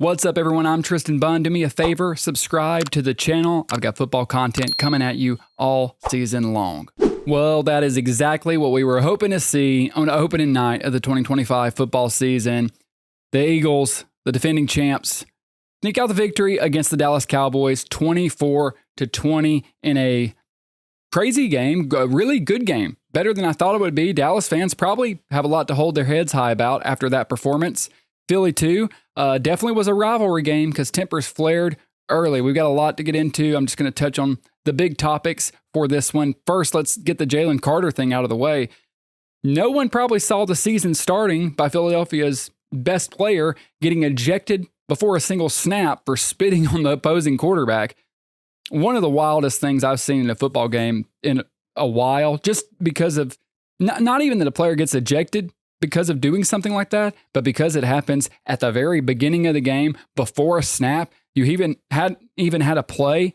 What's up, everyone? I'm Tristan Bunn. Do me a favor, subscribe to the channel. I've got football content coming at you all season long. Well, that is exactly what we were hoping to see on opening night of the 2025 football season. The Eagles, the defending champs, sneak out the victory against the Dallas Cowboys, 24-20 in a crazy game, a really good game. Better than I thought it would be. Dallas fans probably have a lot to hold their heads high about after that performance. Philly, too. Definitely was a rivalry game because tempers flared early. We've got a lot to get into. I'm just going to touch on the big topics for this one. First, let's get the Jalen Carter thing out of the way. No one probably saw the season starting by Philadelphia's best player getting ejected before a single snap for spitting on the opposing quarterback. One of the wildest things I've seen in a football game in a while, just because of, not even that a player gets ejected because of doing something like that, but because it happens at the very beginning of the game before a snap. You even had a play.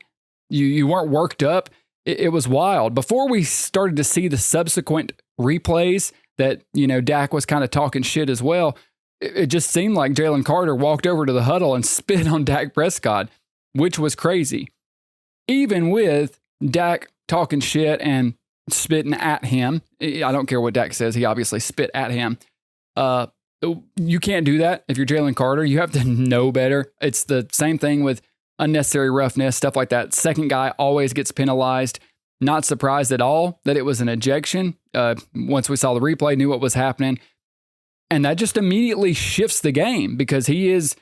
You weren't worked up. It was wild. Before we started to see the subsequent replays that, Dak was kind of talking shit as well, it just seemed like Jalen Carter walked over to the huddle and spit on Dak Prescott, which was crazy. Even with Dak talking shit and spitting at him, I don't care what Dak says, he obviously spit at him. You can't do that if you're Jalen Carter. You have to know better. It's the same thing with unnecessary roughness, stuff like that. Second guy always gets penalized. Not surprised at all that it was an ejection. Once we saw the replay, knew what was happening. And that just immediately shifts the game because he is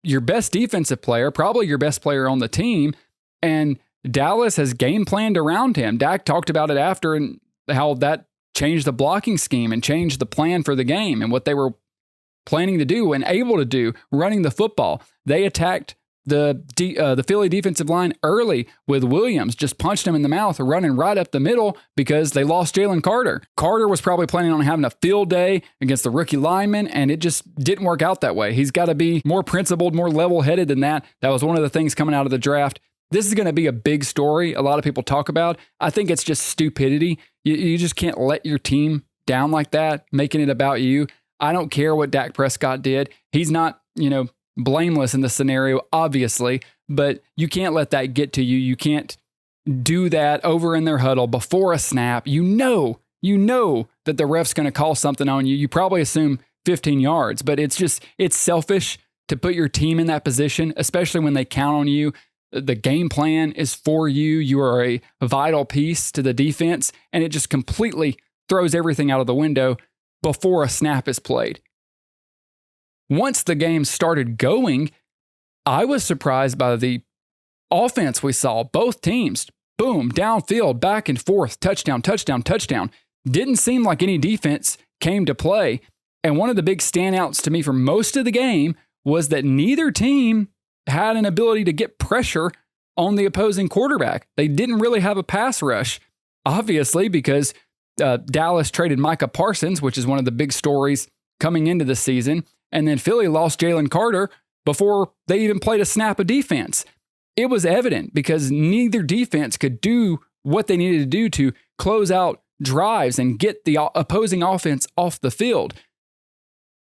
your best defensive player, probably your best player on the team. And Dallas has game planned around him. Dak talked about it after and how that changed the blocking scheme and changed the plan for the game and what they were planning to do and able to do running the football. They attacked the Philly defensive line early with Williams, just punched him in the mouth, running right up the middle because they lost Jalen Carter. Carter was probably planning on having a field day against the rookie lineman, and it just didn't work out that way. He's got to be more principled, more level-headed than that. That was one of the things coming out of the draft. This is going to be a big story a lot of people talk about. I think it's just stupidity. You just can't let your team down like that, making it about you. I don't care what Dak Prescott did. He's not, blameless in this scenario, obviously, but you can't let that get to you. You can't do that over in their huddle before a snap. You know that the ref's going to call something on you. You probably assume 15 yards, but it's selfish to put your team in that position, especially when they count on you. The game plan is for you. You are a vital piece to the defense, and it just completely throws everything out of the window before a snap is played. Once the game started going, I was surprised by the offense we saw. Both teams, boom, downfield, back and forth, touchdown, touchdown, touchdown. Didn't seem like any defense came to play. And one of the big standouts to me for most of the game was that neither team had an ability to get pressure on the opposing quarterback. They didn't really have a pass rush, obviously, because Dallas traded Micah Parsons, which is one of the big stories coming into the season. And then Philly lost Jalen Carter before they even played a snap of defense. It was evident because neither defense could do what they needed to do to close out drives and get the opposing offense off the field.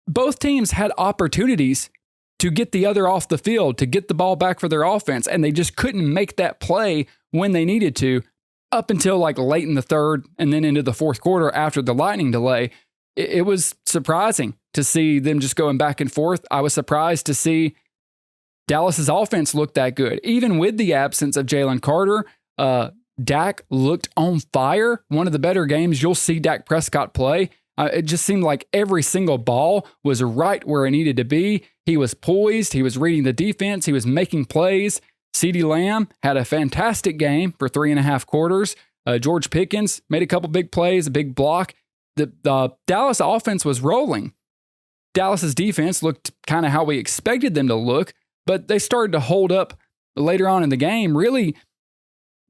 Both teams had opportunities to get the other off the field, to get the ball back for their offense, and they just couldn't make that play when they needed to up until like late in the third and then into the fourth quarter after the lightning delay. It was surprising to see them just going back and forth. I was surprised to see Dallas's offense look that good. Even with the absence of Jalen Carter, Dak looked on fire. One of the better games you'll see Dak Prescott play. It just seemed like every single ball was right where it needed to be. He was poised. He was reading the defense. He was making plays. CeeDee Lamb had a fantastic game for 3.5 quarters. George Pickens made a couple big plays, a big block. The Dallas offense was rolling. Dallas's defense looked kind of how we expected them to look, but they started to hold up later on in the game. Really,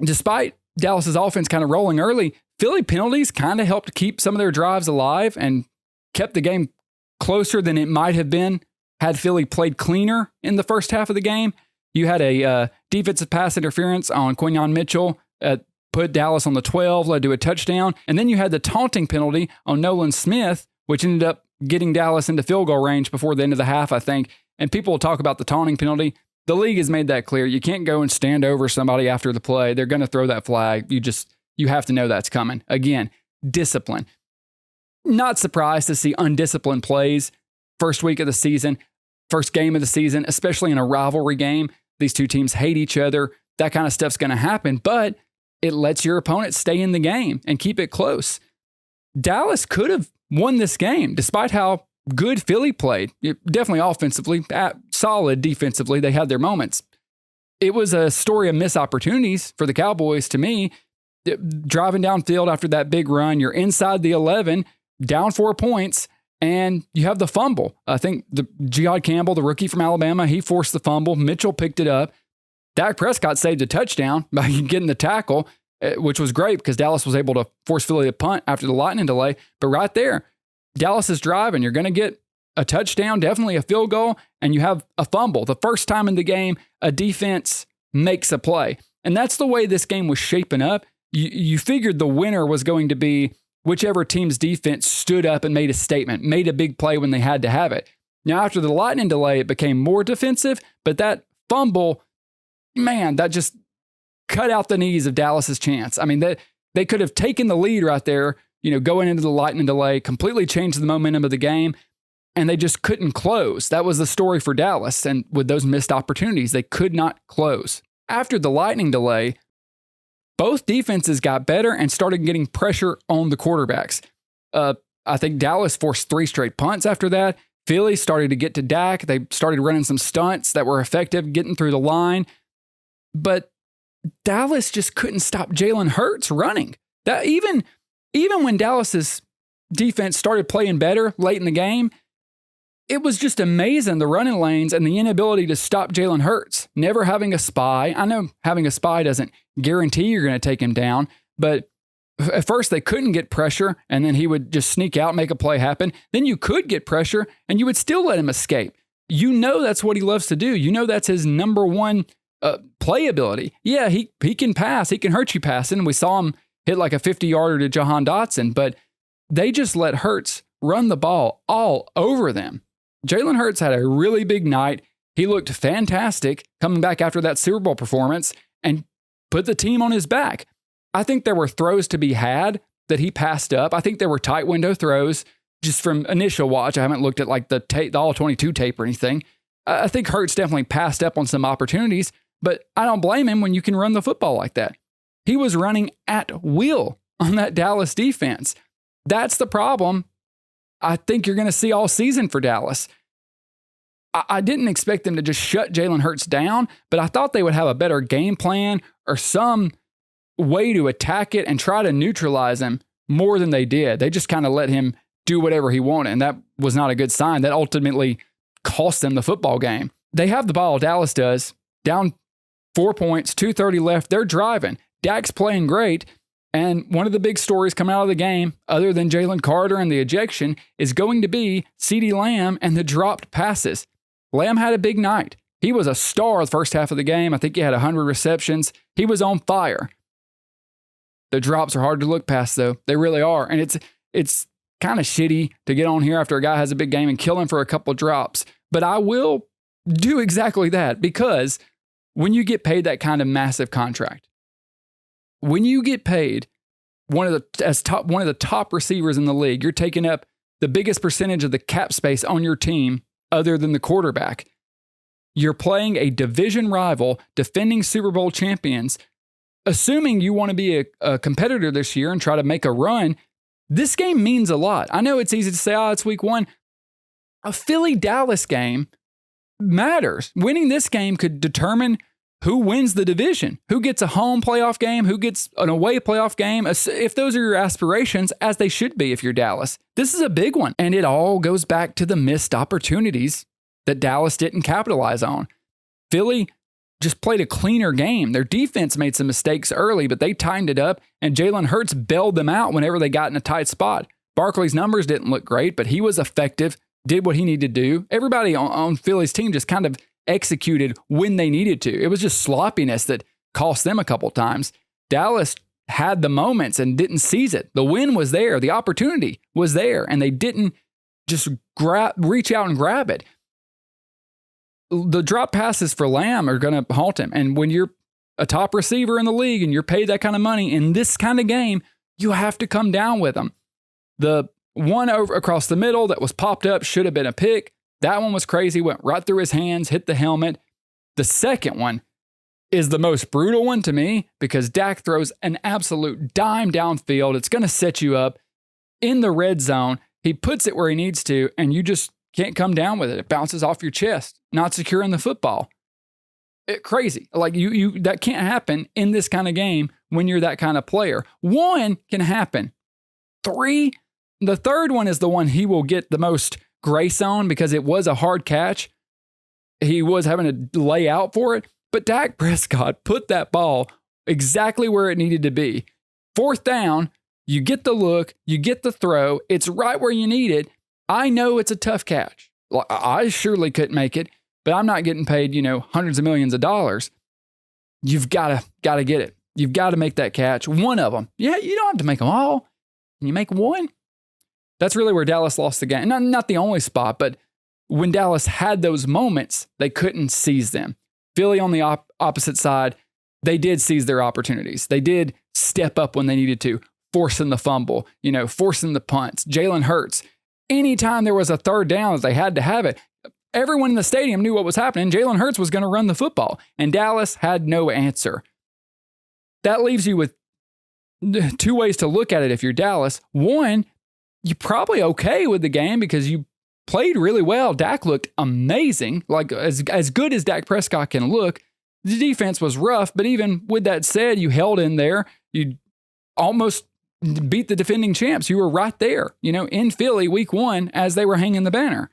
despite Dallas's offense kind of rolling early, Philly penalties kind of helped keep some of their drives alive and kept the game closer than it might have been had Philly played cleaner in the first half of the game. You had a defensive pass interference on Quinyon Mitchell, put Dallas on the 12, led to a touchdown. And then you had the taunting penalty on Nolan Smith, which ended up getting Dallas into field goal range before the end of the half, I think. And people will talk about the taunting penalty. The league has made that clear. You can't go and stand over somebody after the play. They're going to throw that flag. You have to know that's coming. Again, discipline. Not surprised to see undisciplined plays first week of the season, first game of the season, especially in a rivalry game. These two teams hate each other. That kind of stuff's going to happen, but it lets your opponent stay in the game and keep it close. Dallas could have won this game despite how good Philly played. Definitely offensively, solid defensively. They had their moments. It was a story of missed opportunities for the Cowboys to me. Driving downfield after that big run, you're inside the 11, down 4 points, and you have the fumble. I think the Jihad Campbell, the rookie from Alabama, he forced the fumble. Mitchell picked it up. Dak Prescott saved a touchdown by getting the tackle, which was great because Dallas was able to force Philly to punt after the lightning delay. But right there, Dallas is driving. You're going to get a touchdown, definitely a field goal, and you have a fumble. The first time in the game, a defense makes a play. And that's the way this game was shaping up. You figured the winner was going to be whichever team's defense stood up and made a statement, made a big play when they had to have it. Now, after the lightning delay, it became more defensive, but that fumble, man, that just cut out the knees of Dallas's chance. I mean, they could have taken the lead right there, going into the lightning delay, completely changed the momentum of the game, and they just couldn't close. That was the story for Dallas, and with those missed opportunities, they could not close. After the lightning delay, both defenses got better and started getting pressure on the quarterbacks. I think Dallas forced 3 straight punts after that. Philly started to get to Dak. They started running some stunts that were effective, getting through the line. But Dallas just couldn't stop Jalen Hurts running. That even when Dallas's defense started playing better late in the game, it was just amazing, the running lanes and the inability to stop Jalen Hurts. Never having a spy. I know having a spy doesn't guarantee you're going to take him down, but at first they couldn't get pressure, and then he would just sneak out, make a play happen. Then you could get pressure, and you would still let him escape. That's what he loves to do. That's his number one play ability. Yeah, he can pass. He can hurt you passing. We saw him hit like a 50-yarder to Jahan Dotson, but they just let Hurts run the ball all over them. Jalen Hurts had a really big night. He looked fantastic coming back after that Super Bowl performance and put the team on his back. I think there were throws to be had that he passed up. I think there were tight window throws just from initial watch. I haven't looked at like the all-22 tape or anything. I think Hurts definitely passed up on some opportunities, but I don't blame him when you can run the football like that. He was running at will on that Dallas defense. That's the problem I think you're going to see all season for Dallas. I didn't expect them to just shut Jalen Hurts down, but I thought they would have a better game plan or some way to attack it and try to neutralize him more than they did. They just kind of let him do whatever he wanted, and that was not a good sign. That ultimately cost them the football game. They have the ball, Dallas does, down 4 points, 2:30 left. They're driving. Dak's playing great. And one of the big stories coming out of the game, other than Jalen Carter and the ejection, is going to be CeeDee Lamb and the dropped passes. Lamb had a big night. He was a star the first half of the game. I think he had 100 receptions. He was on fire. The drops are hard to look past, though. They really are. And it's kind of shitty to get on here after a guy has a big game and kill him for a couple drops. But I will do exactly that, because when you get paid that kind of massive contract, when you get paid one of the top receivers in the league, you're taking up the biggest percentage of the cap space on your team other than the quarterback. You're playing a division rival, defending Super Bowl champions. Assuming you want to be a competitor this year and try to make a run, this game means a lot. I know it's easy to say, it's week 1. A Philly-Dallas game matters. Winning this game could determine who wins the division, who gets a home playoff game, who gets an away playoff game, if those are your aspirations, as they should be if you're Dallas. This is a big one, and it all goes back to the missed opportunities that Dallas didn't capitalize on. Philly just played a cleaner game. Their defense made some mistakes early, but they tightened it up, and Jalen Hurts bailed them out whenever they got in a tight spot. Barkley's numbers didn't look great, but he was effective, did what he needed to do. Everybody on Philly's team just kind of executed when they needed to. It was just sloppiness that cost them a couple times. Dallas had the moments and didn't seize it. The win was there. The opportunity was there, and they didn't just reach out and grab it. the drop passes for Lamb are going to halt him. And when you're a top receiver in the league and you're paid that kind of money in this kind of game, you have to come down with them. The one over across the middle that was popped up should have been a pick. That one was crazy, went right through his hands, hit the helmet. The second one is the most brutal one to me because Dak throws an absolute dime downfield. It's going to set you up in the red zone. He puts it where he needs to, and you just can't come down with it. It bounces off your chest, not securing the football. Crazy. Like you that can't happen in this kind of game when you're that kind of player. One can happen. 3, the third one is the one he will get the most grace on because it was a hard catch. He was having to lay out for it, but Dak Prescott put that ball exactly where it needed to be. 4th down, you get the look, you get the throw, it's right where you need it. I know it's a tough catch. I surely couldn't make it, but I'm not getting paid, hundreds of millions of dollars. You've got to get it. You've got to make that catch. One of them. Yeah, you don't have to make them all. Can you make one? That's really where Dallas lost the game. Not the only spot, but when Dallas had those moments, they couldn't seize them. Philly on the opposite side, they did seize their opportunities. They did step up when they needed to, forcing the fumble, forcing the punts. Jalen Hurts, anytime there was a 3rd down that they had to have it, everyone in the stadium knew what was happening. Jalen Hurts was going to run the football, and Dallas had no answer. That leaves you with 2 ways to look at it if you're Dallas. One, you're probably okay with the game because you played really well. Dak looked amazing, like as good as Dak Prescott can look. The defense was rough, but even with that said, you held in there. You almost beat the defending champs. You were right there, in Philly week 1 as they were hanging the banner.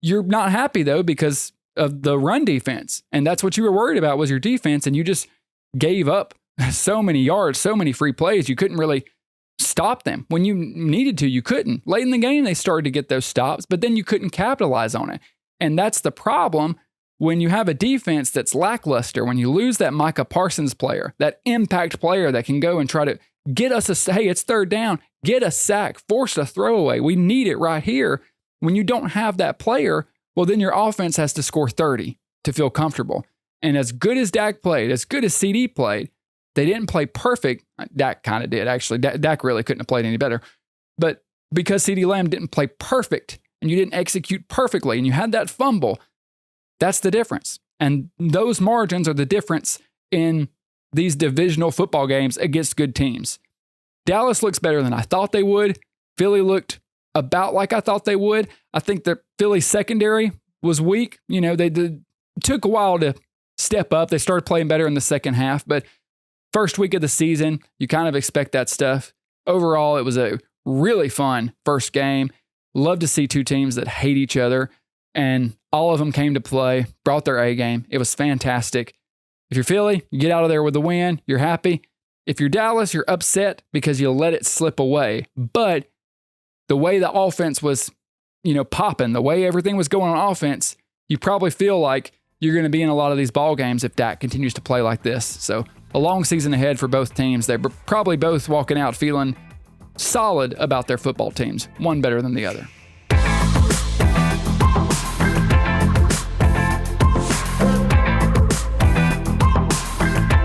You're not happy, though, because of the run defense. And that's what you were worried about was your defense. And you just gave up so many yards, so many free plays. You couldn't really stop them. When you needed to, you couldn't. Late in the game, they started to get those stops, but then you couldn't capitalize on it. And that's the problem when you have a defense that's lackluster, when you lose that Micah Parsons player, that impact player that can go and try to get us hey, it's 3rd down, get a sack, force a throwaway. We need it right here. When you don't have that player, well, then your offense has to score 30 to feel comfortable. And as good as Dak played, as good as CeeDee played, they didn't play perfect. Dak kind of did, actually. Dak really couldn't have played any better. But because CeeDee Lamb didn't play perfect and you didn't execute perfectly and you had that fumble, that's the difference. And those margins are the difference in these divisional football games against good teams. Dallas looks better than I thought they would. Philly looked about like I thought they would. I think the Philly secondary was weak. They took a while to step up. They started playing better in the second half, but first week of the season, you kind of expect that stuff. Overall, it was a really fun first game. Love to see 2 teams that hate each other, and all of them came to play, brought their A game. It was fantastic. If you're Philly, you get out of there with the win. You're happy. If you're Dallas, you're upset because you let it slip away. But the way the offense was, popping, the way everything was going on offense, you probably feel like you're going to be in a lot of these ball games if Dak continues to play like this. So a long season ahead for both teams. They're probably both walking out feeling solid about their football teams, one better than the other.